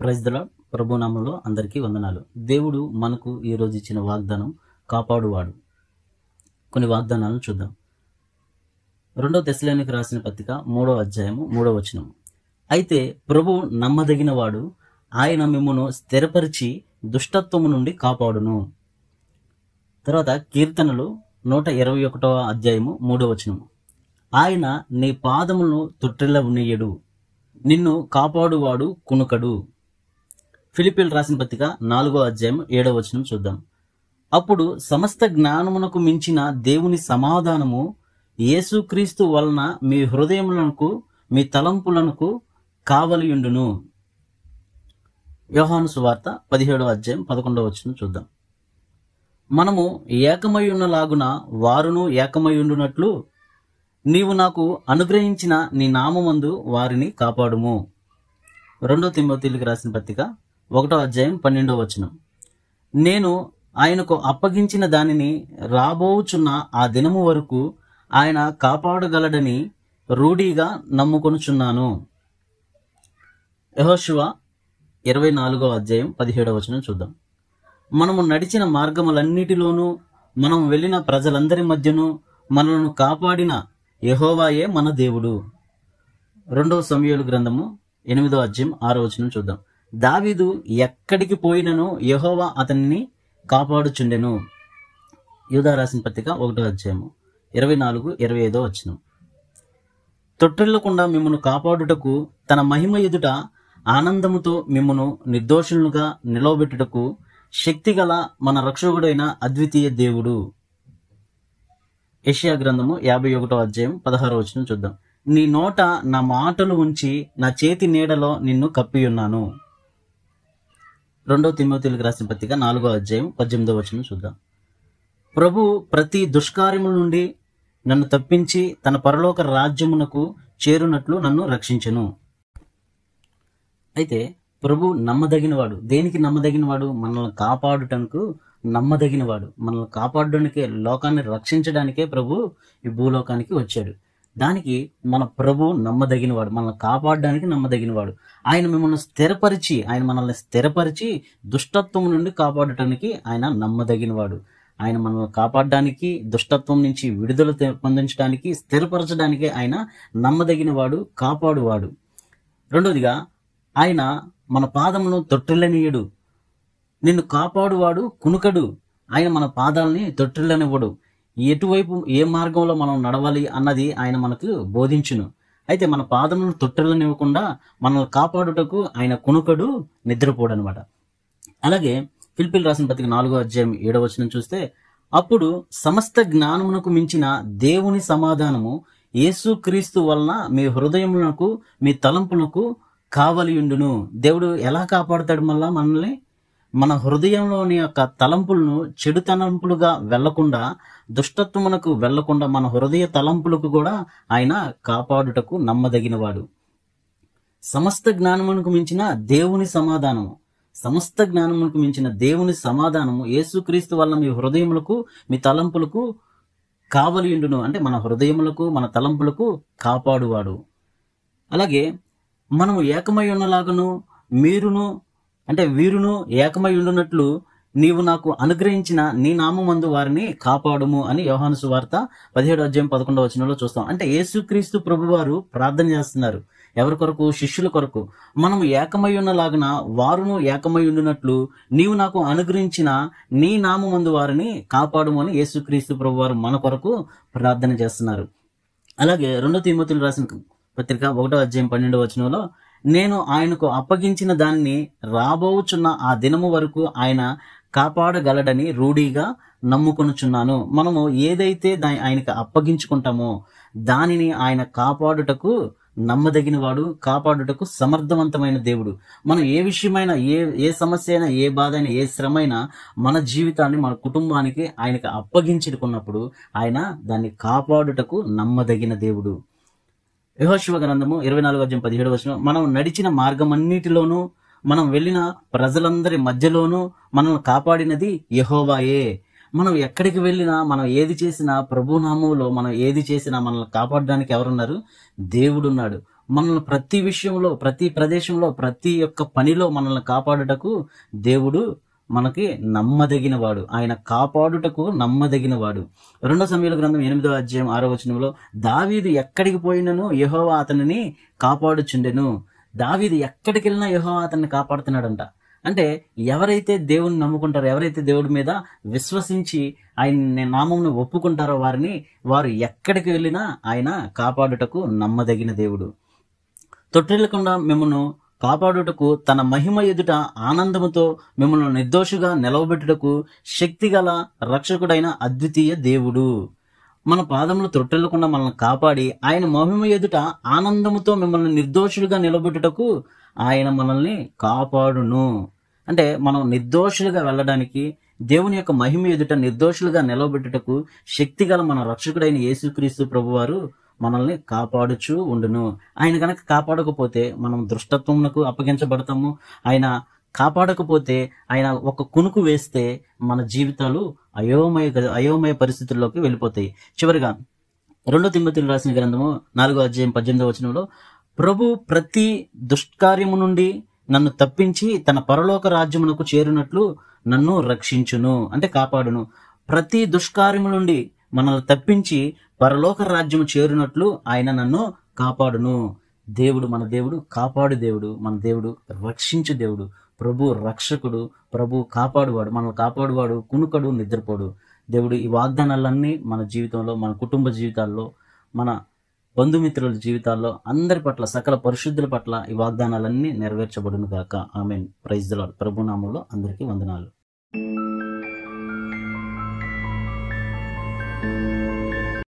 Praise the lord. ప్రభునామంలో అందరికీ వందనాలు. దేవుడు మనకు ఈరోజు ఇచ్చిన వాగ్దానం కాపాడువాడు. కొన్ని వాగ్దానాలను చూద్దాం. 2 తెస్సలోనికీయులకు రాసిన పత్రిక 3వ అధ్యాయము 3వ వచనం. అయితే ప్రభు నమ్మదగిన వాడు, ఆయన మిమ్మును స్థిరపరిచి దుష్టత్వము నుండి కాపాడును. తర్వాత కీర్తనలు 121వ అధ్యాయము 3వ వచనం. ఆయన నీ పాదములను తొట్టిల్లనియ్యడు, నిన్ను కాపాడువాడు కునుకడు. ఫిలిప్పీయులకు రాసిన పత్రిక 4వ అధ్యాయం 7వ వచనం చూద్దాం. అప్పుడు సమస్త జ్ఞానమునకు మించిన దేవుని సమాధానము యేసుక్రీస్తు వలన మీ హృదయములకు మీ తలంపులకు కావలియుండును. యోహాను సువార్త 17వ అధ్యాయం 11వ వచనం చూద్దాం. మనము ఏకమయ్యున్నలాగున వారును ఏకమయ్యుండునట్లు నీవు నాకు అనుగ్రహించిన నీ నామమందు వారిని కాపాడుము. 2 తిమోతిలకు రాసిన పత్రిక 1వ అధ్యాయం 12వ వచనం. నేను ఆయనకు అప్పగించిన దానిని రాబోచున్న ఆ దినము వరకు ఆయన కాపాడగలడని రూఢిగా నమ్ముకొనుచున్నాను. యెహోషువ 24వ అధ్యాయం 17వ వచనం చూద్దాం. మనము నడిచిన మార్గములన్నిటిలోనూ, మనం వెళ్ళిన ప్రజలందరి మధ్యను మనలను కాపాడిన యెహోవాయే మన దేవుడు. 2వ సమూయేలు గ్రంథము 8వ అధ్యాయం 6వ వచనం చూద్దాం. దావీదు ఎక్కడికి పోయినను యెహోవా అతన్ని కాపాడుచుండెను. యూదా రాసిన పత్రిక 1వ అధ్యాయము 24-25వ వచనం. తొట్టిల్లకుండా మిమ్మను కాపాడుటకు తన మహిమ ఎదుట ఆనందముతో మిమ్మను నిర్దోషులుగా నిలవబెట్టుటకు శక్తిగల మన రక్షకుడైన అద్వితీయ దేవుడు. యెషయా గ్రంథము 51వ అధ్యాయం 16వ వచనం చూద్దాం. నీ నోట నా మాటలు ఉంచి నా చేతి నీడలో నిన్ను కప్పియున్నాను. 2 తిమోతిలకు రాసిన పత్రిక 4వ అధ్యాయం 18వ వచనం చూద్దాం. ప్రభు ప్రతి దుష్కార్యముల నుండి నన్ను తప్పించి తన పరలోక రాజ్యమునకు చేరునట్లు నన్ను రక్షించెను. అయితే ప్రభు నమ్మదగినవాడు. దేనికి నమ్మదగినవాడు? మనల్ని కాపాడుటకు నమ్మదగినవాడు. మనల్ని కాపాడడానికే, లోకాన్ని రక్షించడానికే ప్రభు ఈ భూలోకానికి వచ్చాడు. దానికి మన ప్రభు నమ్మదగినవాడు, మనల్ని కాపాడడానికి నమ్మదగినవాడు. ఆయన మనల్ని స్థిరపరిచి దుష్టత్వం నుండి కాపాడటానికి ఆయన నమ్మదగినవాడు. ఆయన మనల్ని కాపాడడానికి, దుష్టత్వం నుంచి విడుదల పొందించడానికి, స్థిరపరచడానికి ఆయన నమ్మదగినవాడు, కాపాడువాడు. రెండోదిగా, ఆయన మన పాదమును తొట్టిల్లనియ్యడు, నిన్ను కాపాడువాడు కునుకడు. ఆయన మన పాదాలని తొట్టిల్లనివ్వడు. ఎటువైపు ఏ మార్గంలో మనం నడవాలి అన్నది ఆయన మనకు బోధించును. అయితే మన పాదములను తొట్టిల్లనివ్వకుండా మనల్ని కాపాడుటకు ఆయన కునుకడు, నిద్రపోడు అనమాట. అలాగే ఫిలిప్పీయులకు రాసిన పత్రిక 4వ అధ్యాయం 7వ వచనం చూస్తే, అప్పుడు సమస్త జ్ఞానమునకు మించిన దేవుని సమాధానము యేసుక్రీస్తు వలన మీ హృదయములకు మీ తలంపులకు కావలియుండును. దేవుడు ఎలా కాపాడుతాడు? మళ్ళా మనల్ని మన హృదయంలోని యొక్క తలంపులను చెడు తలంపులుగా వెళ్లకుండా, దుష్టత్వమునకు వెళ్లకుండా మన హృదయ తలంపులకు కూడా ఆయన కాపాడుటకు నమ్మదగినవాడు. సమస్త జ్ఞానమునకు మించిన దేవుని సమాధానము, సమస్త జ్ఞానమునకు మించిన దేవుని సమాధానము యేసుక్రీస్తు వల్ల మీ హృదయములకు మీ తలంపులకు కావలియుండును. అంటే మన హృదయములకు మన తలంపులకు కాపాడువాడు. అలాగే మనము ఏకమై ఉన్నలాగను వీరును ఏకమై ఉండునట్లు నీవు నాకు అనుగ్రహించిన నీ నామమందు వారిని కాపాడుము అని యోహాను సువార్త 17వ అధ్యాయం 11వ వచనంలో చూస్తాం. అంటే యేసుక్రీస్తు ప్రభువారు ప్రార్థన చేస్తున్నారు. ఎవరి కొరకు? శిష్యుల కొరకు. మనము ఏకమై ఉన్నలాగున వారును ఏకమై ఉండునట్లు నీవు నాకు అనుగ్రహించిన నీ నామమందు వారిని కాపాడుము అని యేసుక్రీస్తు ప్రభువారు మన కొరకు ప్రార్థన చేస్తున్నారు. అలాగే 2 తిమోతిలకు రాసిన పత్రిక 1వ అధ్యాయం 12వ వచనంలో, నేను ఆయనకు అప్పగించిన దాన్ని రాబోచున్న ఆ దినము వరకు ఆయన కాపాడగలడని రూఢిగా నమ్ముకొనుచున్నాను. మనము ఏదైతే ఆయనకు అప్పగించుకుంటామో దానిని ఆయన కాపాడుటకు నమ్మదగినవాడు, కాపాడుటకు సమర్థవంతమైన దేవుడు. మనం ఏ విషయమైనా, ఏ సమస్య అయినా, ఏ బాధ అయినా, ఏ శ్రమ అయినా మన జీవితాన్ని, మన కుటుంబానికి ఆయనకు అప్పగించుకున్నప్పుడు ఆయన దాన్ని కాపాడుటకు నమ్మదగిన దేవుడు. యెహోషువ గ్రంథము 24వ అధ్యాయం 17వ వచనం. మనం నడిచిన మార్గమన్నిటిలోనూ, మనం వెళ్ళిన ప్రజలందరి మధ్యలోనూ మనల్ని కాపాడినది యెహోవాయే. మనం ఎక్కడికి వెళ్ళినా, మనం ఏది చేసినా, ప్రభునామంలో మనం ఏది చేసినా మనల్ని కాపాడడానికి ఎవరున్నారు? దేవుడున్నాడు. మనల్ని ప్రతి విషయంలో, ప్రతి ప్రదేశంలో, ప్రతి ఒక్క పనిలో మనల్ని కాపాడుటకు దేవుడు మనకి నమ్మదగినవాడు. ఆయన కాపాడుటకు నమ్మదగినవాడు. 2 సమూయేలు గ్రంథం 8వ అధ్యాయం 6వ వచనంలో దావీదు ఎక్కడికి పోయినను యెహోవా అతనిని కాపాడుచుండెను. దావీదు ఎక్కడికి వెళ్ళినా యెహోవా అతన్ని కాపాడుతున్నాడంట. అంటే ఎవరైతే దేవుని నమ్ముకుంటారో, ఎవరైతే దేవుడి మీద విశ్వసించి ఆయన నామమును ఒప్పుకుంటారో వారు ఎక్కడికి వెళ్ళినా ఆయన కాపాడుటకు నమ్మదగిన దేవుడు. తొట్టిల్లకుండా మిమ్మల్ని కాపాడుటకు తన మహిమ ఎదుట ఆనందముతో మిమ్మల్ని నిర్దోషిగా నిలవబెట్టుటకు శక్తిగల రక్షకుడైన అద్వితీయ దేవుడు. మన పాదములు తొట్టిల్లకుండా మనల్ని కాపాడి ఆయన మహిమ ఎదుట ఆనందముతో మిమ్మల్ని నిర్దోషులుగా నిలబెట్టుటకు ఆయన మనల్ని కాపాడును. అంటే మనం నిర్దోషులుగా వెళ్ళడానికి, దేవుని యొక్క మహిమ ఎదుట నిర్దోషులుగా నిలవబెట్టుటకు శక్తిగల మన రక్షకుడైన యేసుక్రీస్తు ప్రభువారు మనల్ని కాపాడుచూ ఉండును. ఆయన కనుక కాపాడకపోతే మనం దుష్టత్వమునకు అప్పగించబడతాము. ఆయన కాపాడకపోతే, ఆయన ఒక కునుకు వేస్తే మన జీవితాలు అయోమయ పరిస్థితుల్లోకి వెళ్ళిపోతాయి. చివరిగా 2 తిమోతికి రాసిన గ్రంథము 4వ అధ్యాయం 18వ వచనంలో ప్రభు ప్రతి దుష్కార్యము నుండి నన్ను తప్పించి తన పరలోక రాజ్యమునకు చేరునట్లు నన్ను రక్షించును, అంటే కాపాడును. ప్రతి దుష్కార్యము నుండి మనల్ని తప్పించి పరలోక రాజ్యము చేరునట్లు ఆయన నన్ను కాపాడును. దేవుడు, మన దేవుడు కాపాడు దేవుడు, మన దేవుడు రక్షించు దేవుడు, ప్రభు రక్షకుడు, ప్రభు కాపాడువాడు, మనల్ని కాపాడువాడు, కునుకడు, నిద్రపోడు దేవుడు. ఈ వాగ్దానాలన్నీ మన జీవితంలో, మన కుటుంబ జీవితాల్లో, మన బంధుమిత్రుల జీవితాల్లో, అందరి పట్ల, సకల పరిశుద్ధుల పట్ల ఈ వాగ్దానాలన్నీ నెరవేర్చబడును గాక. ఆమేన్. Praise the lord. ప్రభు నామములో అందరికీ వందనాలు.